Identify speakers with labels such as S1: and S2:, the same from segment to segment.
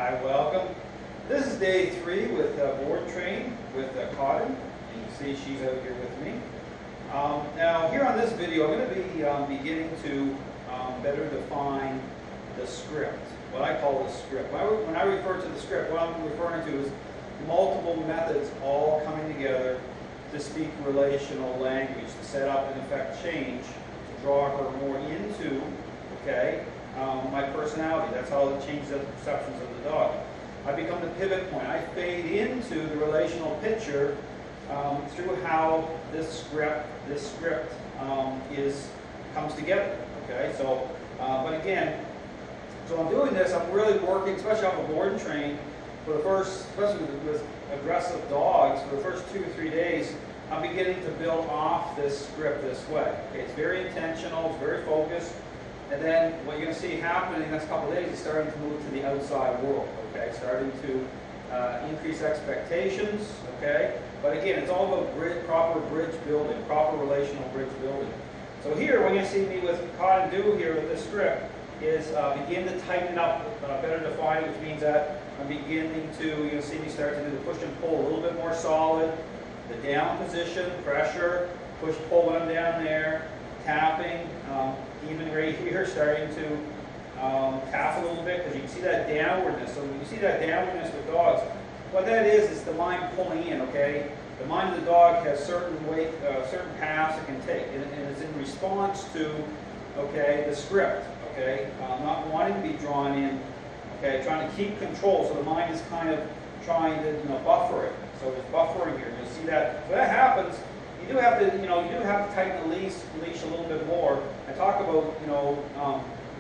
S1: Hi, welcome. This is day 3 with board train with Codden. You can see she's out here with me. Now here on this video I'm going to be beginning to better define the script, what I call the script. When I refer to the script, what I'm referring to is multiple methods all coming together to speak relational language, to set up and effect change, to draw her more into, my personality. That's how it changes the perceptions of the dog. I become the pivot point. I fade into the relational picture through how this script comes together. Okay, so but again, so I'm doing this. I'm really working, especially on the board and train, for the first, especially with aggressive dogs, for the first 2 or 3 days. I'm beginning to build off this script this way. Okay, it's very intentional. It's very focused. And then what you're going to see happening in the next couple of days is starting to move to the outside world, okay? Starting to increase expectations, okay? But again, it's all about proper bridge building, proper relational bridge building. So here, what you're going to see me with Codden do here with this script is begin to tighten up, better define it, which means that I'm beginning to, you're going to see me start to do the push and pull a little bit more solid, the down position, pressure, push pull when I'm down there, tapping, even right here, starting to tap a little bit, because you can see that downwardness. So when you see that downwardness with dogs, what that is the mind pulling in, okay? The mind of the dog has certain certain paths it can take, and it's in response to, okay, the script, okay? Not wanting to be drawn in, okay? Trying to keep control, so the mind is kind of trying to, buffer it. So there's buffering here. You'll see that. So that happens. You do have to, tighten the leash a little bit more. I talk about,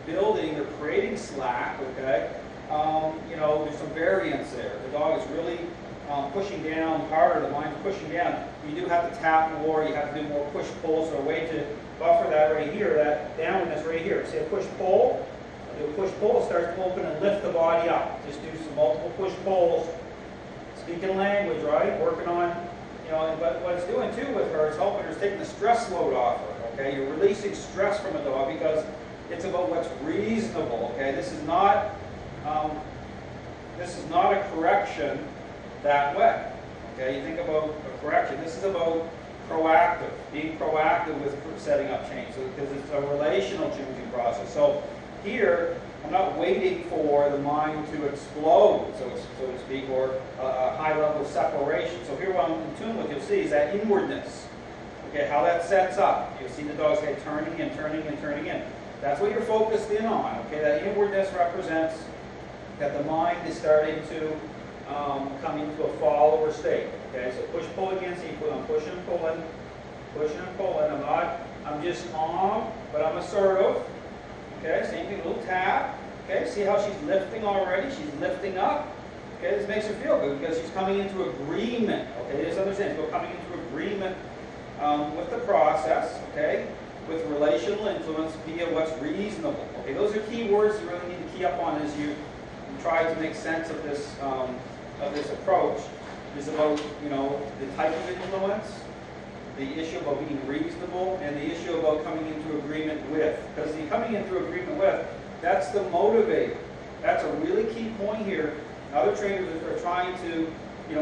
S1: building or creating slack. Okay, there's some variance there. The dog is really pushing down harder. The mind's pushing down. You do have to tap more. You have to do more push pull. So a way to buffer that right here, that downwardness right here. Say a push pull. Do a push pull. Start to open and lift the body up. Just do some multiple push pulls. Speaking language, right? Working on. But what it's doing too with her is helping her, is taking the stress load off her. Okay, you're releasing stress from a dog because it's about what's reasonable. Okay, this is not a correction that way. Okay, you think about a correction. This is about proactive, being proactive with setting up change. So because it's a relational changing process. So here, I'm not waiting for the mind to explode, so to speak, or a high level of separation. So here what I'm in tune with, you'll see, is that inwardness. Okay, how that sets up. You'll see the dog's head turning in, turning in, turning in. That's what you're focused in on. Okay, that inwardness represents that the mind is starting to come into a follower state. Okay, so push, pull again. See, I'm pushing and pulling, pushing and pulling. I'm just calm, but I'm assertive. Okay, same thing, a little tap. Okay, see how she's lifting already? She's lifting up. Okay, this makes her feel good because she's coming into agreement. Okay, just understand, she's coming into agreement with the process, okay, with relational influence via what's reasonable. Okay, those are key words you really need to key up on as you try to make sense of this approach. It's about, the type of influence, the issue about being reasonable, and the issue about coming into agreement with. Because the coming into agreement with, that's the motivator. That's a really key point here. Other trainers are trying to,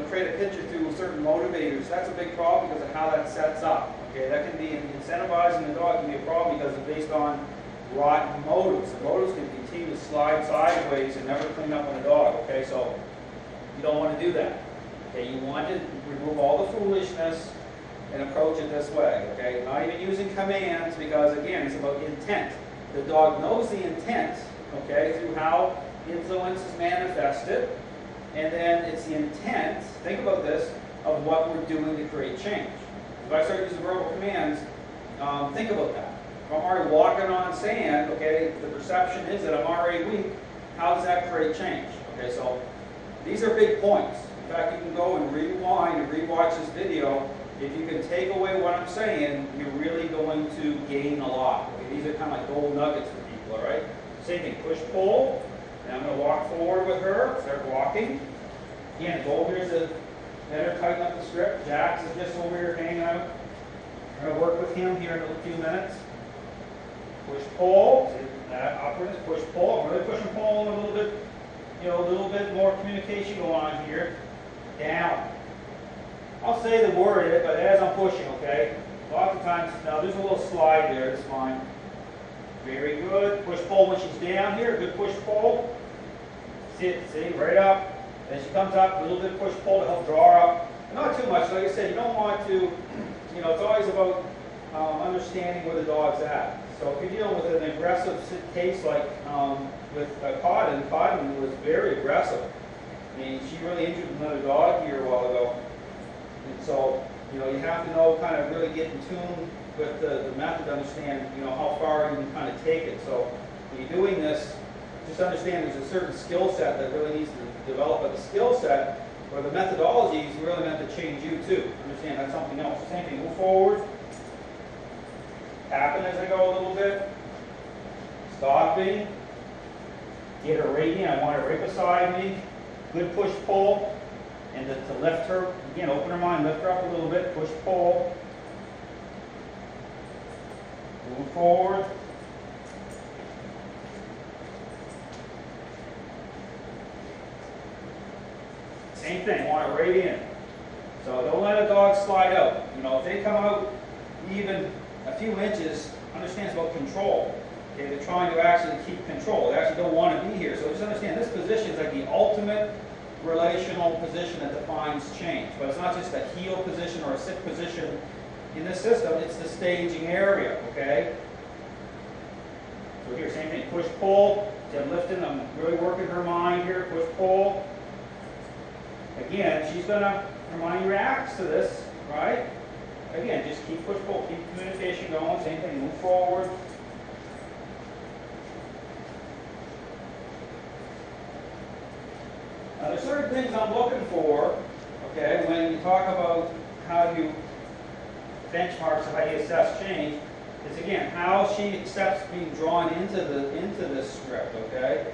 S1: create a picture through certain motivators. That's a big problem because of how that sets up. Okay, that can be incentivizing the dog can be a problem because it's based on rotten motives. The motives can continue to slide sideways and never clean up on a dog. Okay, so you don't want to do that. Okay, you want to remove all the foolishness and approach it this way, okay? Not even using commands because, again, it's about intent. The dog knows the intent, okay, through how influence is manifested, and then it's the intent, think about this, of what we're doing to create change. If I start using verbal commands, think about that. If I'm already walking on sand, okay, the perception is that I'm already weak. How does that create change? Okay, so these are big points. In fact, you can go and rewind and rewatch this video. If you can take away what I'm saying, you're really going to gain a lot. Okay, these are kind of like gold nuggets for people, all right? Same thing, push, pull. And I'm going to walk forward with her, start walking. Again, go over here to let her tighten up the script. Jax is just over here hanging out. I'm going to work with him here in a few minutes. Push, pull. See that upwardness, push, pull. I'm really pushing, pulling a little bit. a little bit more communication going on here. Down. I'll say the word, but as I'm pushing, okay? Lots of times, now there's a little slide there, it's fine. Very good. Push pull when she's down here, good push pull. Sit, see, right up. Then she comes up, a little bit push pull to help draw her up. Not too much, like I said, you don't want to, it's always about understanding where the dog's at. So if you're dealing with an aggressive case like with Codden, Codden was very aggressive. I mean, she really injured another dog here a while ago. And so, you have to know, kind of really get in tune with the method to understand, how far you can kind of take it. So when you're doing this, just understand there's a certain skill set that really needs to develop. But the skill set or the methodology is really meant to change you too. Understand that's something else. Same thing, move forward. Tapping as I go a little bit. Stopping. Get her right in. I want her right beside me. Good push pull. And to lift her, again, open her mind, lift her up a little bit, push pull. Move forward. Same thing, want it right in. So don't let a dog slide out. If they come out even a few inches, understand it's about control. Okay, they're trying to actually keep control. They actually don't want to be here. So just understand this position is like the ultimate relational position that defines change. But it's not just a heel position or a sit position in this system, it's the staging area, okay? So here, same thing, push pull. See, I'm lifting, I'm really working her mind here, push pull. Again, her mind reacts to this, right? Again, just keep push pull, keep communication going, same thing, move forward. Now, there's certain things I'm looking for, okay, when you talk about how you benchmarks of how you assess change, is again how she accepts being drawn into this script, okay?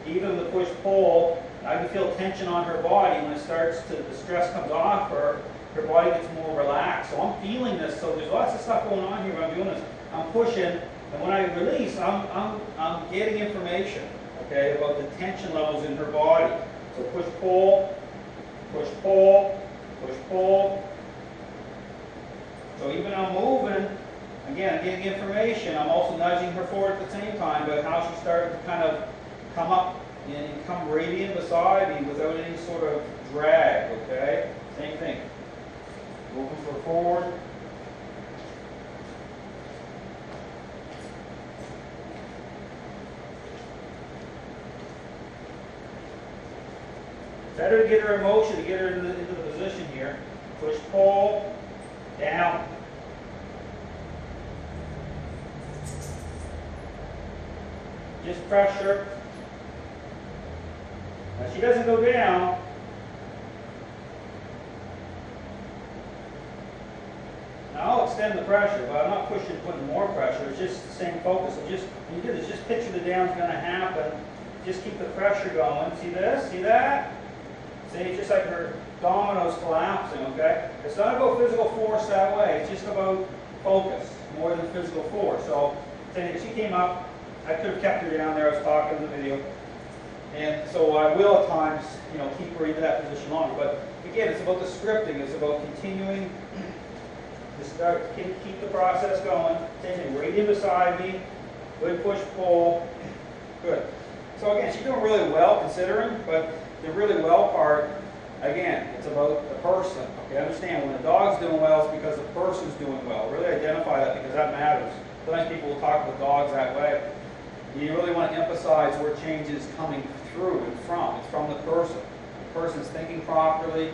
S1: Even the push pull, I can feel tension on her body when it starts to, the stress comes off her body gets more relaxed. So I'm feeling this, so there's lots of stuff going on here when I'm doing this. I'm pushing, and when I release, I'm getting information, okay, about the tension levels in her body. So push pull, push pull, push pull. So even I'm moving, again, I'm getting information. I'm also nudging her forward at the same time, but how she started to kind of come up and come right in beside me without any sort of drag, okay? Same thing. Moving her forward. Better to get her in motion, to get her into the position here. Push, pull, down. Just pressure. Now she doesn't go down. Now I'll extend the pressure, but I'm not pushing, putting more pressure. It's just the same focus. So just, when you do this, just picture the down's going to happen. Just keep the pressure going. See this? See that? See, it's just like her dominoes collapsing, okay? It's not about physical force that way. It's just about focus more than physical force. So, if she came up, I could have kept her down there. I was talking in the video. And so I will at times, keep her into that position longer. But again, it's about the scripting. It's about continuing to start, keep the process going. Same thing, right in beside me. Good push, pull. Good. So again, she's doing really well considering, but the really well part, again, it's about the person. Okay, understand when the dog's doing well, it's because the person's doing well. Really identify that because that matters. Sometimes people will talk about dogs that way. You really want to emphasize where change is coming through and from. It's from the person. The person's thinking properly,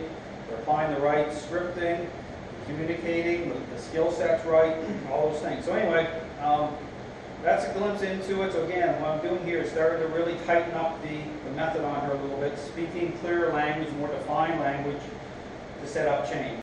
S1: they're applying the right scripting, communicating, the skill set's right, all those things. So anyway, that's a glimpse into it. So again, what I'm doing here is starting to really tighten up the method on her a little bit, speaking clearer language, more defined language to set up change.